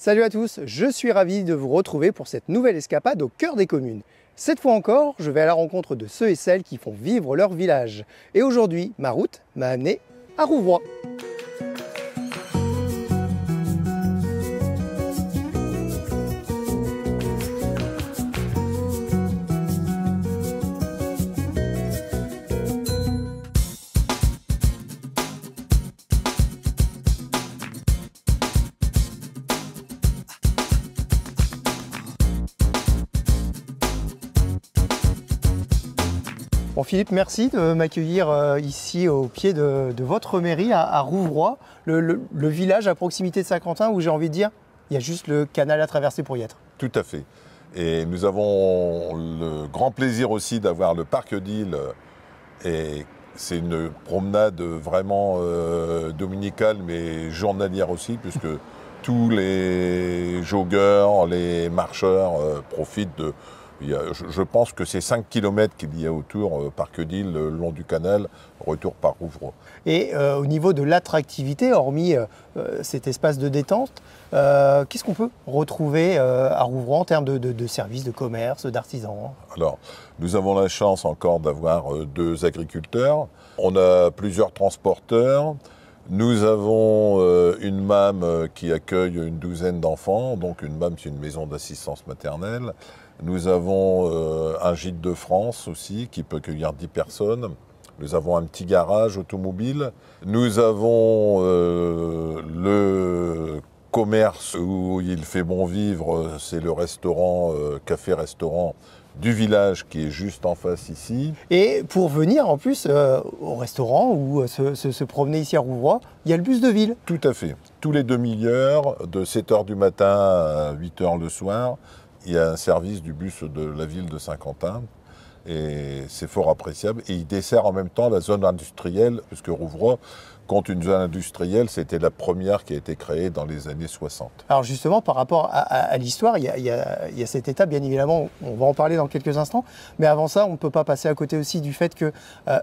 Salut à tous, je suis ravi de vous retrouver pour cette nouvelle escapade au cœur des communes. Cette fois encore, je vais à la rencontre de ceux et celles qui font vivre leur village. Et aujourd'hui, ma route m'a amené à Rouvroy. Bon Philippe, merci de m'accueillir ici au pied de votre mairie à Rouvroy, le village à proximité de Saint-Quentin où j'ai envie de dire, il y a juste le canal à traverser pour y être. Tout à fait. Et nous avons le grand plaisir aussi d'avoir le parc d'Île. Et c'est une promenade vraiment dominicale mais journalière aussi, puisque tous les joggeurs, les marcheurs profitent de... Je pense que c'est 5 km qu'il y a autour, Parc d'Île, le long du canal, retour par Rouvroy. Et au niveau de l'attractivité, hormis cet espace de détente, qu'est-ce qu'on peut retrouver à Rouvroy en termes de services, de commerce, d'artisans? Alors, nous avons la chance encore d'avoir 2 agriculteurs. On a plusieurs transporteurs. Nous avons une MAM qui accueille une douzaine d'enfants. Donc une MAM, c'est une maison d'assistance maternelle. Nous avons un gîte de France aussi qui peut accueillir 10 personnes. Nous avons un petit garage automobile. Nous avons le commerce où il fait bon vivre, c'est le restaurant, café-restaurant du village qui est juste en face ici. Et pour venir en plus au restaurant ou se promener ici à Rouvroy, il y a le bus de ville. Tout à fait. Tous les demi-heures, de 7h du matin à 8h le soir, il y a un service du bus de la ville de Saint-Quentin. Et c'est fort appréciable. Et il dessert en même temps la zone industrielle, puisque Rouvroy compte une zone industrielle, c'était la première qui a été créée dans les années 60. Alors justement, par rapport à l'histoire, il y a cette étape, bien évidemment, on va en parler dans quelques instants, mais avant ça, on ne peut pas passer à côté aussi du fait que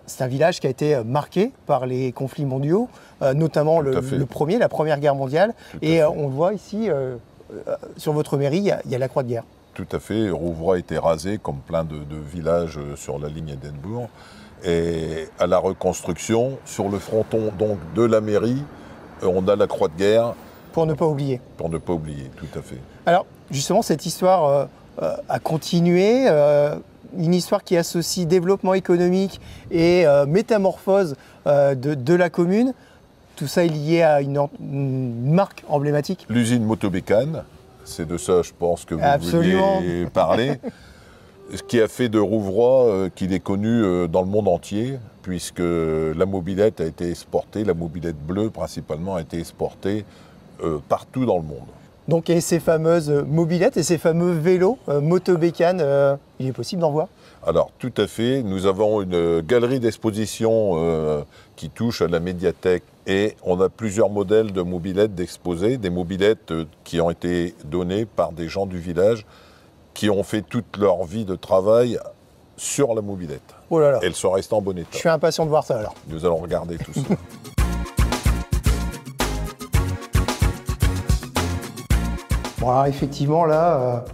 c'est un village qui a été marqué par les conflits mondiaux, notamment le premier, la Première Guerre mondiale, et on le voit ici, sur votre mairie, il y a la Croix de guerre. Tout à fait, Rouvroy a été rasé comme plein de villages sur la ligne Édimbourg. Et à la reconstruction, sur le fronton donc, de la mairie, on a la Croix de guerre. Pour ne pas oublier. Pour ne pas oublier, tout à fait. Alors, justement, cette histoire a continué, une histoire qui associe développement économique et métamorphose de la commune. Tout ça est lié à une marque emblématique. L'usine Motobécane, c'est de ça, je pense, que vous vouliez parler. Ce qui a fait de Rouvroy qu'il est connu dans le monde entier, puisque la mobilette a été exportée, la mobilette bleue principalement a été exportée partout dans le monde. Donc et ces fameuses mobilettes et ces fameux vélos Motobécane, il est possible d'en voir? Alors tout à fait, nous avons une galerie d'exposition qui touche à la médiathèque et on a plusieurs modèles de mobilettes d'exposés, des mobilettes qui ont été données par des gens du village qui ont fait toute leur vie de travail sur la mobilette. Oh là là. Elles sont restées en bon état. Je suis impatient de voir ça alors. Nous allons regarder tout ça. Bon alors effectivement là,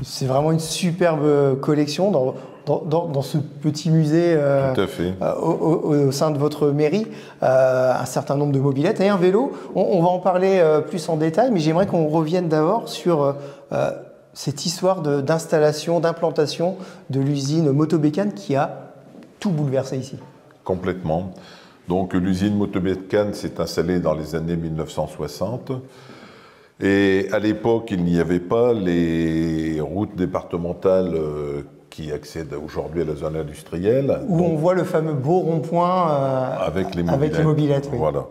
c'est vraiment une superbe collection dans ce petit musée tout à fait. Au sein de votre mairie. Un certain nombre de mobilettes et un vélo. On va en parler plus en détail, mais j'aimerais qu'on revienne d'abord sur cette histoire d'installation, d'implantation de l'usine Motobécane qui a tout bouleversé ici. Complètement. Donc l'usine Motobécane s'est installée dans les années 1960. Et à l'époque, il n'y avait pas les routes départementales qui accèdent aujourd'hui à la zone industrielle. Où on voit le fameux beau rond-point avec les mobilettes. Oui. Voilà.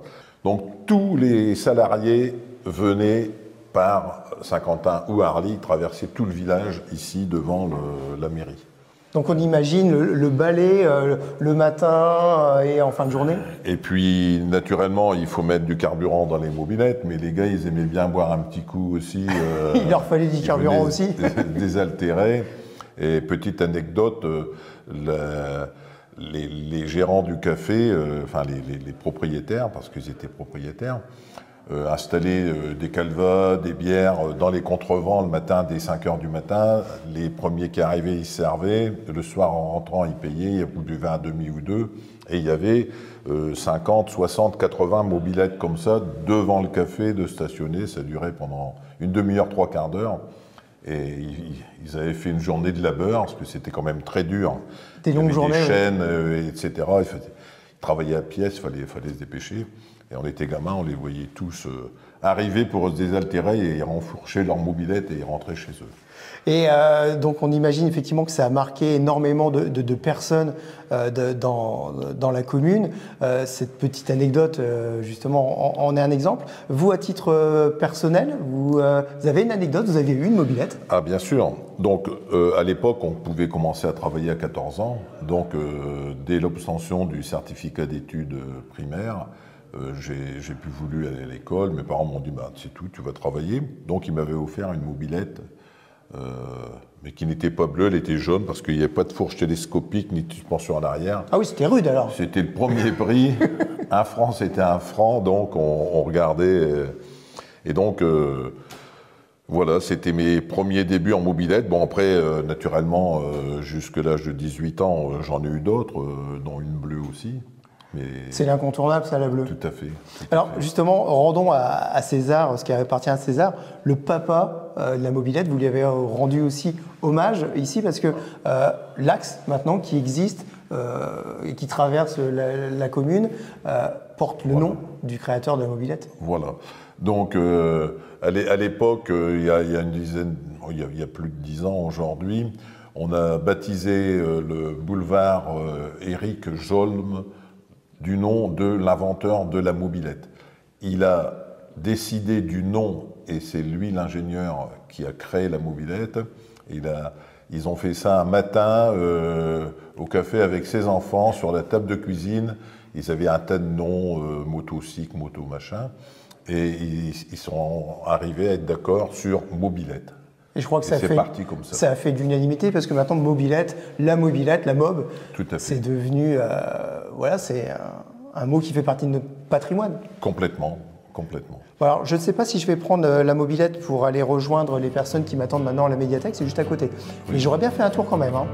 Donc tous les salariés venaient par Saint-Quentin ou Arly traverser tout le village ici devant la mairie. Donc on imagine le balai le matin et en fin de journée. Et puis naturellement il faut mettre du carburant dans les mobilettes, mais les gars ils aimaient bien boire un petit coup aussi. Il leur fallait du carburant aussi. Désaltéré. Et petite anecdote, les gérants du café, enfin les propriétaires, parce qu'ils étaient propriétaires, installer des calvas, des bières dans les contrevents le matin dès 5 h du matin. Les premiers qui arrivaient, ils servaient. Le soir, en rentrant, ils payaient. Vous buvez un demi ou deux. Et il y avait 50, 60, 80 mobylettes comme ça devant le café de stationner. Ça durait pendant une demi-heure, trois quarts d'heure. Et ils avaient fait une journée de labeur, parce que c'était quand même très dur. Des longues journées. Des chaînes, etc. Ils travaillaient à pièce, il fallait se dépêcher. Et on était gamins, on les voyait tous arriver pour se désaltérer et renfourcher leur mobilette et rentrer chez eux. Et donc on imagine effectivement que ça a marqué énormément de personnes dans la commune. Cette petite anecdote, justement, en est un exemple. Vous, à titre personnel, vous avez une anecdote, vous avez eu une mobilette? Ah bien sûr. Donc à l'époque, on pouvait commencer à travailler à 14 ans. Donc dès l'obtention du certificat d'études primaires, j'ai plus voulu aller à l'école. Mes parents m'ont dit bah, c'est tout, tu vas travailler. Donc ils m'avaient offert une mobilette, mais qui n'était pas bleue, elle était jaune parce qu'il n'y avait pas de fourche télescopique ni de suspension en arrière. Ah oui, c'était rude alors. C'était le premier prix. Un franc, c'était un franc, donc on regardait. Et donc voilà, c'était mes premiers débuts en mobilette. Bon après, naturellement, jusqu'à l'âge de 18 ans, j'en ai eu d'autres, dont une bleue aussi. C'est l'incontournable, ça, la bleue. Tout à fait. Alors justement, rendons à César ce qui appartient à César. Le papa de la mobilette, vous lui avez rendu aussi hommage ici parce que l'axe maintenant qui existe et qui traverse la commune porte le nom du créateur de la mobilette. Voilà. Donc à l'époque, il y a plus de 10 ans aujourd'hui, on a baptisé le boulevard Éric Jolm du nom de l'inventeur de la mobilette. Il a décidé du nom, et c'est lui l'ingénieur qui a créé la mobilette. Ils ont fait ça un matin au café avec ses enfants, sur la table de cuisine. Ils avaient un tas de noms, motocycle, moto machin, et ils sont arrivés à être d'accord sur mobilette. Et je crois que ça a fait de l'unanimité parce que maintenant, mobilette, la mob, c'est devenu, voilà, c'est un mot qui fait partie de notre patrimoine. Complètement, complètement. Alors, je ne sais pas si je vais prendre la mobilette pour aller rejoindre les personnes qui m'attendent maintenant à la médiathèque, c'est juste à côté. Oui. Mais j'aurais bien fait un tour quand même. Hein.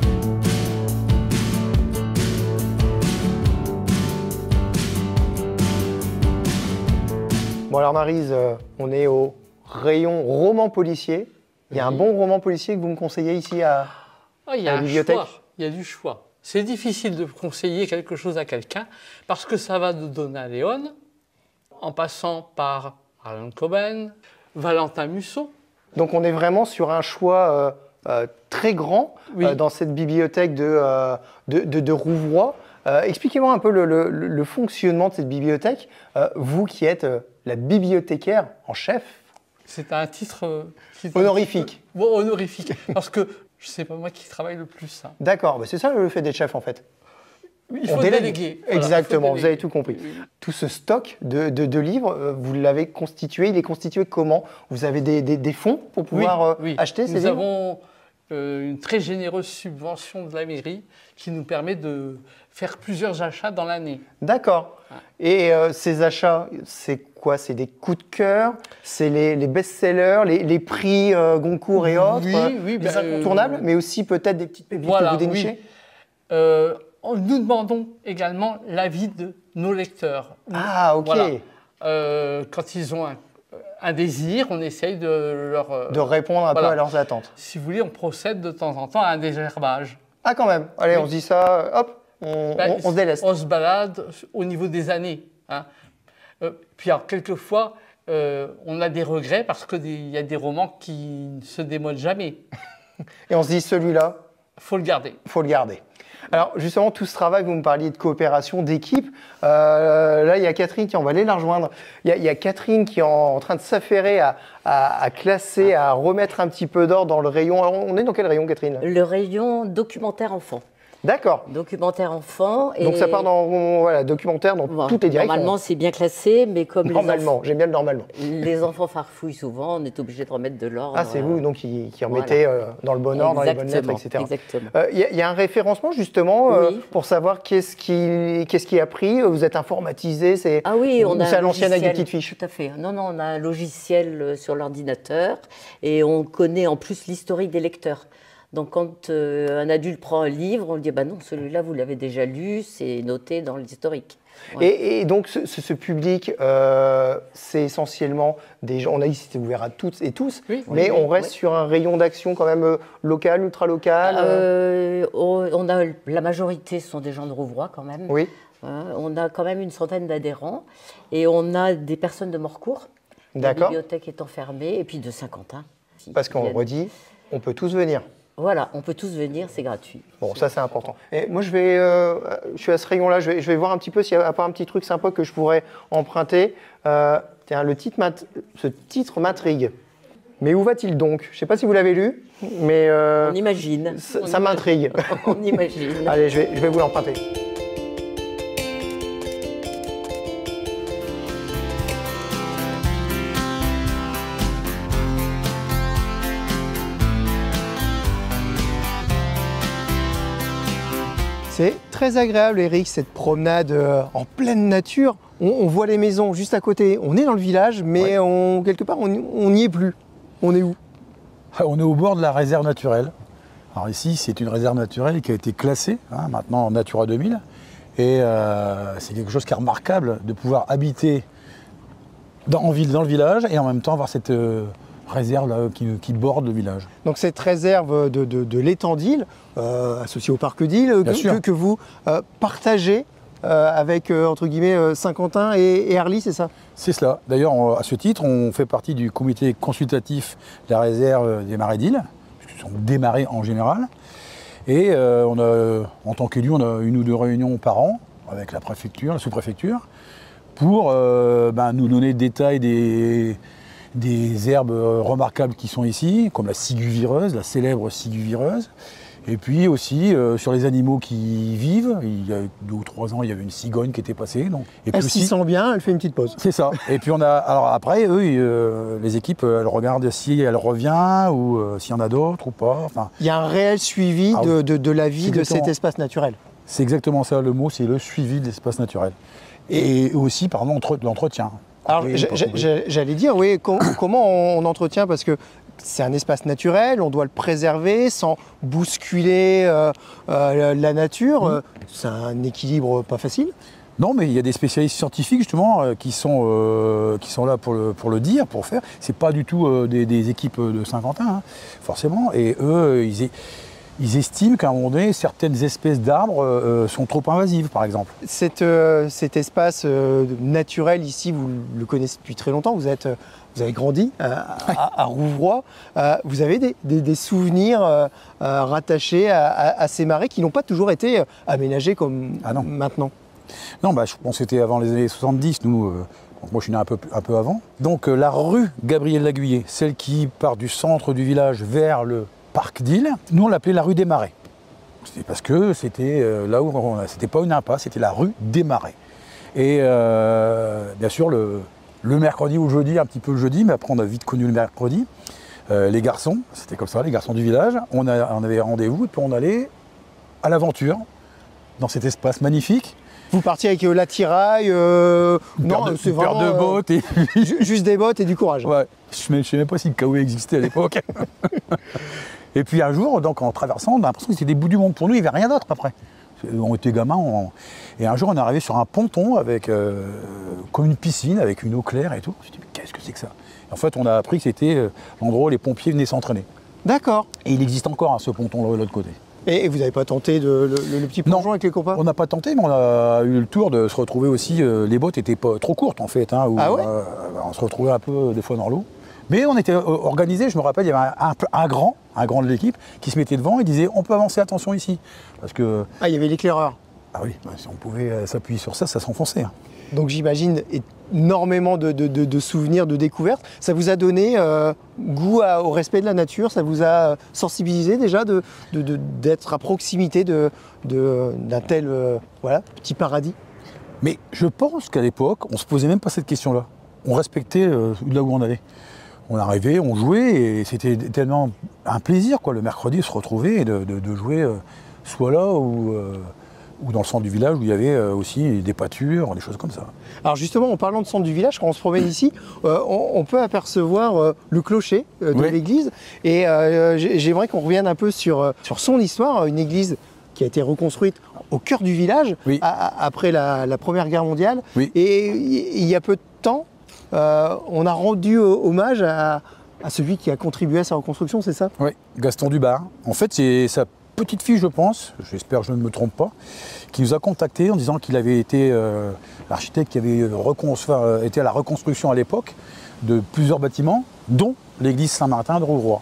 Bon alors Maryse, on est au rayon roman policier. Il y a un bon roman policier que vous me conseillez ici à la bibliothèque? Il y a du choix. C'est difficile de conseiller quelque chose à quelqu'un parce que ça va de Donna Leon, en passant par Harlan Coben, Valentin Musso. Donc on est vraiment sur un choix très grand dans cette bibliothèque de Rouvroy. Expliquez-moi un peu le fonctionnement de cette bibliothèque, vous qui êtes la bibliothécaire en chef. C'est un titre honorifique. Bon, honorifique, parce que c'est pas moi qui travaille le plus. Hein. D'accord, bah c'est ça le fait d'être chef en fait. Il faut déléguer. Exactement, voilà, vous avez tout compris. Oui. Tout ce stock de livres, vous l'avez constitué, il est constitué comment? Vous avez des fonds pour pouvoir acheter ces livres? Nous avons une très généreuse subvention de la mairie qui nous permet de faire plusieurs achats dans l'année. D'accord. Et ces achats, c'est quoi? C'est des coups de cœur? C'est les best-sellers, les prix Goncourt et autres? Les incontournables, mais aussi peut-être des petites pépites que vous dénichez? Nous demandons également l'avis de nos lecteurs. Ah, ok. Voilà. Quand ils ont un désir, on essaye de leur... de répondre un peu à leurs attentes. Si vous voulez, on procède de temps en temps à un désherbage. Ah, quand même. Allez, on se dit ça, hop, on se déleste. On se balade au niveau des années. Hein. Puis alors, quelquefois, on a des regrets parce qu'il y a des romans qui ne se démodent jamais. Et on se dit, celui-là, faut le garder. Faut le garder. Alors justement, tout ce travail, vous me parliez de coopération, d'équipe. Là, il y a Catherine on va aller la rejoindre. Il y a Catherine qui est en train de s'affairer à classer, à remettre un petit peu d'ordre dans le rayon. Alors, on est dans quel rayon, Catherine? Le rayon documentaire enfant. D'accord. Documentaire enfant. Donc ça part dans voilà, documentaire dans toutes les directions. Normalement, c'est bien classé, mais comme normalement, j'aime bien le normalement. Les enfants farfouillent souvent, on est obligé de remettre de l'ordre. Ah, c'est vous donc qui remettez dans le bon ordre, dans les bonnes lettres, etc. Exactement. Il y a un référencement justement pour savoir qu'est-ce qui a pris. Vous êtes informatisé, c'est à l'ancienne avec des petites fiches. Tout à fait. Non, on a un logiciel sur l'ordinateur et on connaît en plus l'historique des lecteurs. Donc, quand un adulte prend un livre, on lui dit bah non, celui-là, vous l'avez déjà lu, c'est noté dans l'historique. Ouais. Et donc, ce public, c'est essentiellement des gens. On a dit que c'était ouvert à toutes et tous, mais on reste sur un rayon d'action quand même local, ultra-local. La majorité sont des gens de Rouvroy quand même. Oui. On a quand même une centaine d'adhérents et on a des personnes de Morcourt. D'accord. La bibliothèque étant fermée et puis de Saint-Quentin. Parce qu'on redit, on peut tous venir. Voilà, on peut tous venir, c'est gratuit. Bon, ça c'est important. Et moi je suis à ce rayon-là, je vais voir un petit peu s'il n'y a pas un petit truc sympa que je pourrais emprunter. Tiens, ce titre m'intrigue. Mais où va-t-il donc? Je ne sais pas si vous l'avez lu, mais on imagine. Ça m'intrigue. On imagine. Allez, je vais vous l'emprunter. C'est très agréable, Eric, cette promenade en pleine nature. On voit les maisons juste à côté. On est dans le village, mais quelque part, on n'y est plus. On est où? On est au bord de la réserve naturelle. Alors ici, c'est une réserve naturelle qui a été classée, maintenant en Natura 2000. Et c'est quelque chose qui est remarquable de pouvoir habiter dans le village et en même temps avoir cette réserve là, qui borde le village. Donc cette réserve de l'étang d'Isle, associée au parc d'Isle, que vous partagez avec, entre guillemets, Saint-Quentin et Arly, c'est ça? C'est cela. D'ailleurs, à ce titre, on fait partie du comité consultatif de la réserve des marais d'Isle, puisque ce sont des marais en général. Et en tant qu'élu, on a 1 ou 2 réunions par an avec la préfecture, la sous-préfecture, pour nous donner le détail des herbes remarquables qui sont ici, comme la ciguvireuse, la célèbre ciguvireuse. Et puis aussi sur les animaux qui vivent. Il y a 2 ou 3 ans, il y avait une cigogne qui était passée. Donc. Elle s'y sent bien, elle fait une petite pause. C'est ça. Et puis alors après, les équipes, elles regardent si elle revient ou s'il y en a d'autres ou pas. Enfin, il y a un réel suivi de la vie de cet espace naturel. C'est exactement ça le mot, c'est le suivi de l'espace naturel. Et aussi, pardon, l'entretien. Alors, j'allais dire, oui, comment on entretient, parce que c'est un espace naturel, on doit le préserver sans bousculer la nature. C'est un équilibre pas facile. Non, mais il y a des spécialistes scientifiques justement qui sont là pour le dire, pour faire. C'est pas du tout des équipes de Saint-Quentin, forcément. Et eux, ils estiment qu'à un moment donné, certaines espèces d'arbres sont trop invasives, par exemple. Cet espace naturel ici, vous le connaissez depuis très longtemps. Vous avez grandi à Rouvroy. Vous avez des souvenirs rattachés à ces marais qui n'ont pas toujours été aménagés comme maintenant. Non, je pense que c'était avant les années 70, nous. Moi, je suis né un peu avant. Donc, la rue Gabriel Laguiller, celle qui part du centre du village vers le parc d'Isle, nous, on l'appelait la rue des Marais. C'est parce que c'était là où c'était pas une impasse, c'était la rue des Marais. Et bien sûr, le mercredi ou le jeudi, un petit peu le jeudi, mais après, on a vite connu le mercredi. Les garçons, c'était comme ça, les garçons du village, on avait rendez-vous et puis on allait à l'aventure dans cet espace magnifique. Vous partiez avec l'attirail, c'est vraiment de bottes et juste des bottes et du courage. Ouais. Je ne sais même pas si le kawaii existait à l'époque. Et puis un jour, donc en traversant, on a l'impression que c'était des bouts du monde pour nous, il n'y avait rien d'autre après. On était gamins, et un jour on est arrivé sur un ponton avec comme une piscine avec une eau claire et tout. Je me suis dit, mais qu'est-ce que c'est que ça? Et en fait, on a appris que c'était l'endroit où les pompiers venaient s'entraîner. D'accord. Et il existe encore ce ponton de l'autre côté. Et vous n'avez pas tenté le petit plongeon avec les copains? On n'a pas tenté, mais on a eu le tour de se retrouver aussi. Les bottes n'étaient pas trop courtes en fait. On se retrouvait un peu des fois dans l'eau. Mais on était organisés, je me rappelle, il y avait un grand de l'équipe qui se mettait devant et disait on peut avancer, attention ici. Parce que. Ah, il y avait l'éclaireur. Ah oui, si on pouvait s'appuyer sur ça, ça s'enfonçait. Donc j'imagine énormément de souvenirs, de découvertes. Ça vous a donné goût au respect de la nature? Ça vous a sensibilisé déjà d'être à proximité d'un tel voilà, petit paradis? Mais je pense qu'à l'époque, on ne se posait même pas cette question-là. On respectait là où on allait. On arrivait, on jouait, et c'était tellement un plaisir, quoi, le mercredi, se retrouver et de jouer soit là ou dans le centre du village où il y avait aussi des pâtures, des choses comme ça. Alors justement, en parlant de centre du village, quand on se promène ici, on peut apercevoir le clocher de l'église. Et j'aimerais qu'on revienne un peu sur son histoire. Une église qui a été reconstruite au cœur du village après la Première Guerre mondiale. Oui. Et il y a peu de temps, on a rendu hommage à celui qui a contribué à sa reconstruction, c'est ça? Oui, Gaston Dubar. En fait, c'est sa petite fille, je pense, j'espère que je ne me trompe pas, qui nous a contactés en disant qu'il avait été l'architecte qui avait été à la reconstruction à l'époque de plusieurs bâtiments, dont l'église Saint-Martin de Rouvroy.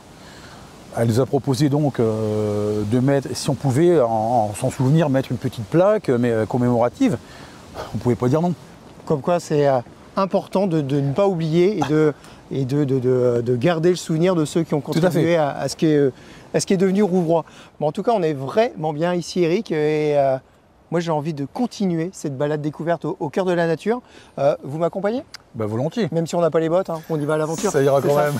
Elle nous a proposé donc de mettre, si on pouvait, en son souvenir, mettre une petite plaque commémorative. On ne pouvait pas dire non. Comme quoi, c'est important de ne pas oublier et de garder le souvenir de ceux qui ont contribué à ce qui est devenu Rouvroy. Bon, en tout cas, on est vraiment bien ici, Eric, et moi j'ai envie de continuer cette balade découverte au cœur de la nature. Vous m'accompagnez? Bah, volontiers. Même si on n'a pas les bottes, hein, on y va à l'aventure. Ça ira quand même.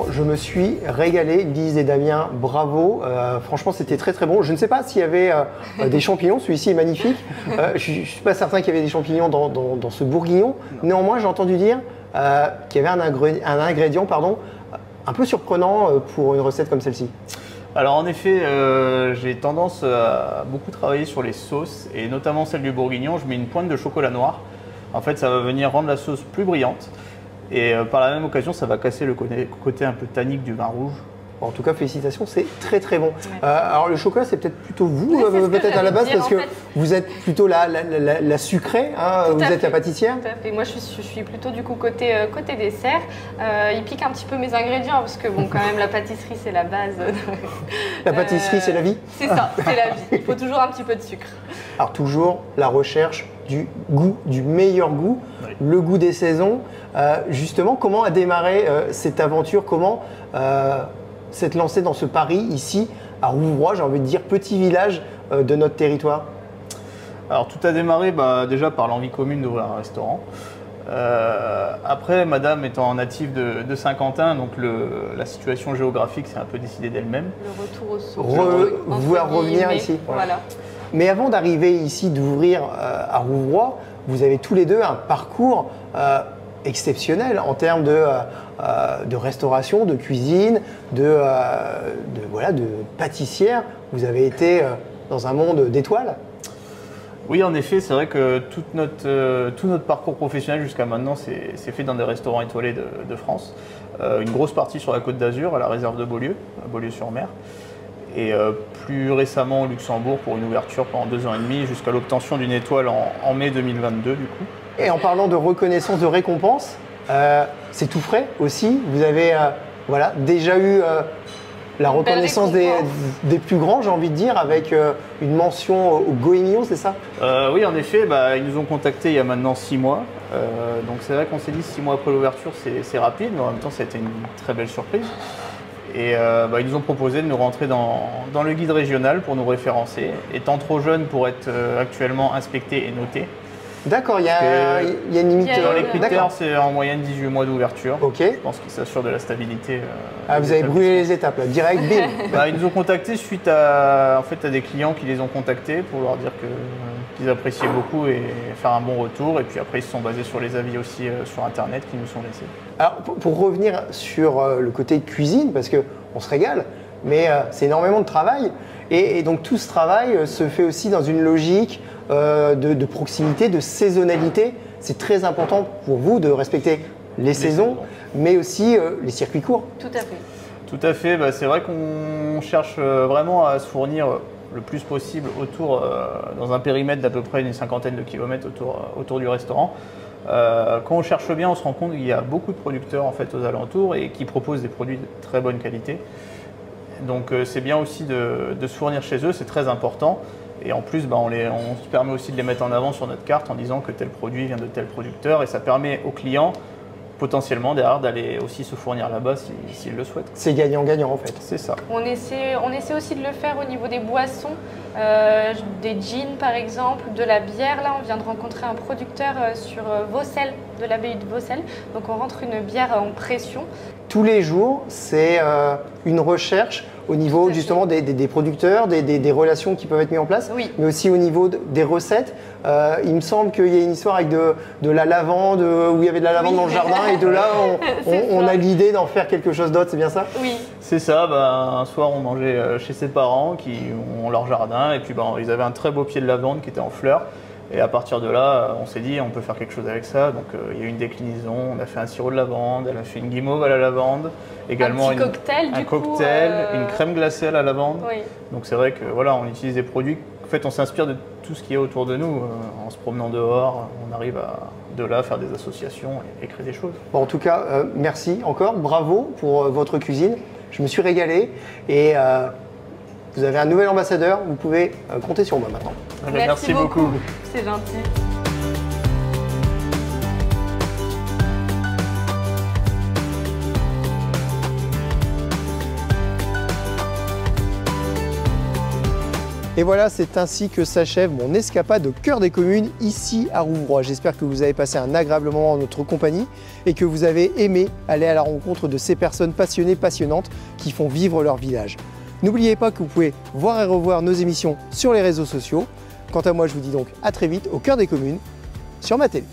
Je me suis régalé, Lise et Damien, bravo. Franchement, c'était très très bon. Je ne sais pas s'il y avait des champignons, celui-ci est magnifique. Je ne suis pas certain qu'il y avait des champignons dans ce bourguignon. Néanmoins, j'ai entendu dire qu'il y avait un ingrédient un peu surprenant pour une recette comme celle-ci. Alors en effet, j'ai tendance à beaucoup travailler sur les sauces, et notamment celle du bourguignon. Je mets une pointe de chocolat noir. En fait, ça va venir rendre la sauce plus brillante. Et par la même occasion, ça va casser le côté un peu tannique du vin rouge. En tout cas, félicitations, c'est très très bon. Alors le chocolat, c'est peut-être plutôt vous, peut-être à la base, parce que vous êtes plutôt la sucrée, hein, vous êtes la pâtissière. Tout à fait. Moi, je suis plutôt du coup côté dessert. Il pique un petit peu mes ingrédients, parce que bon, quand même, la pâtisserie, c'est la base. La pâtisserie, c'est la vie? C'est ça, c'est la vie. Il faut toujours un petit peu de sucre. Alors toujours la recherche du goût, du meilleur goût, le goût des saisons. Justement, comment a démarré cette aventure? Comment s'être lancé dans ce pari ici à Rouvroy, j'ai envie de dire petit village de notre territoire? Alors tout a démarré déjà par l'envie commune d'ouvrir un restaurant. Après, madame étant native de Saint-Quentin, donc la situation géographique s'est un peu décidée d'elle-même. Le retour aux sources. Vouloir revenir ici. Voilà. Mais avant d'arriver ici, d'ouvrir à Rouvroy, vous avez tous les deux un parcours exceptionnel en termes de restauration, de cuisine, de pâtissière. Vous avez été dans un monde d'étoiles. Oui, en effet, c'est vrai que tout notre parcours professionnel jusqu'à maintenant s'est fait dans des restaurants étoilés de France. Une grosse partie sur la Côte d'Azur, à la réserve de Beaulieu, à Beaulieu-sur-Mer. Et plus récemment au Luxembourg pour une ouverture pendant 2 ans et demi jusqu'à l'obtention d'une étoile en mai 2022 du coup. Et en parlant de reconnaissance, de récompense, c'est tout frais aussi. Vous avez déjà eu la reconnaissance des plus grands, j'ai envie de dire, avec une mention au Goemillon, c'est ça? Oui, en effet, ils nous ont contactés il y a maintenant 6 mois. Donc c'est vrai qu'on s'est dit 6 mois après l'ouverture, c'est rapide, mais en même temps, ça a été une très belle surprise. Et ils nous ont proposé de nous rentrer dans le guide régional pour nous référencer. Étant trop jeune pour être actuellement inspecté et noté. D'accord, il y a une limite. Dans les critères, c'est en moyenne 18 mois d'ouverture. Ok. Je pense qu'ils s'assurent de la stabilité. Vous avez brûlé les étapes, là, direct, bim. Ils nous ont contactés suite à des clients qui les ont contactés pour leur dire qu'ils appréciaient beaucoup et faire un bon retour. Et puis après, ils se sont basés sur les avis aussi sur Internet qui nous sont laissés. Alors, pour revenir sur le côté cuisine, parce qu'on se régale, mais c'est énormément de travail. Et donc tout ce travail se fait aussi dans une logique de proximité, de saisonnalité. C'est très important pour vous de respecter les saisons, mais aussi les circuits courts. Tout à fait. Tout à fait, c'est vrai qu'on cherche vraiment à se fournir le plus possible autour, dans un périmètre d'à peu près une cinquantaine de kilomètres autour du restaurant. Quand on cherche bien, on se rend compte qu'il y a beaucoup de producteurs en fait, aux alentours et qui proposent des produits de très bonne qualité. Donc c'est bien aussi de se fournir chez eux, c'est très important. Et en plus, on se permet aussi de les mettre en avant sur notre carte en disant que tel produit vient de tel producteur et ça permet aux clients potentiellement derrière d'aller aussi se fournir là-bas s'ils le souhaitent. C'est gagnant-gagnant en fait. C'est ça. On essaie aussi de le faire au niveau des boissons, des gins par exemple, de la bière. Là, on vient de rencontrer un producteur sur Vaucelles, de l'abbaye de Vaucelles. Donc on rentre une bière en pression. Tous les jours, c'est une recherche au niveau justement des producteurs, des relations qui peuvent être mises en place, oui. Mais aussi au niveau des recettes. Il me semble qu'il y a une histoire avec de la lavande, où il y avait de la lavande dans le jardin, et de là, on a l'idée d'en faire quelque chose d'autre, c'est bien ça? Oui. C'est ça, un soir on mangeait chez ses parents qui ont leur jardin, et puis ils avaient un très beau pied de lavande qui était en fleurs. Et à partir de là, on s'est dit on peut faire quelque chose avec ça. Donc il y a eu une déclinaison, on a fait un sirop de lavande, elle a fait une guimauve à la lavande, également un cocktail, une crème glacée à la lavande. Oui. Donc c'est vrai que voilà, on utilise des produits. En fait, on s'inspire de tout ce qui est autour de nous. En se promenant dehors, on arrive de là faire des associations et créer des choses. Bon, en tout cas, merci encore, bravo pour votre cuisine. Je me suis régalé et vous avez un nouvel ambassadeur, vous pouvez compter sur moi maintenant. Merci beaucoup. C'est gentil. Et voilà, c'est ainsi que s'achève mon escapade au cœur des communes, ici à Rouvroy. J'espère que vous avez passé un agréable moment en notre compagnie et que vous avez aimé aller à la rencontre de ces personnes passionnées, passionnantes qui font vivre leur village. N'oubliez pas que vous pouvez voir et revoir nos émissions sur les réseaux sociaux. Quant à moi, je vous dis donc à très vite au cœur des communes sur ma télé.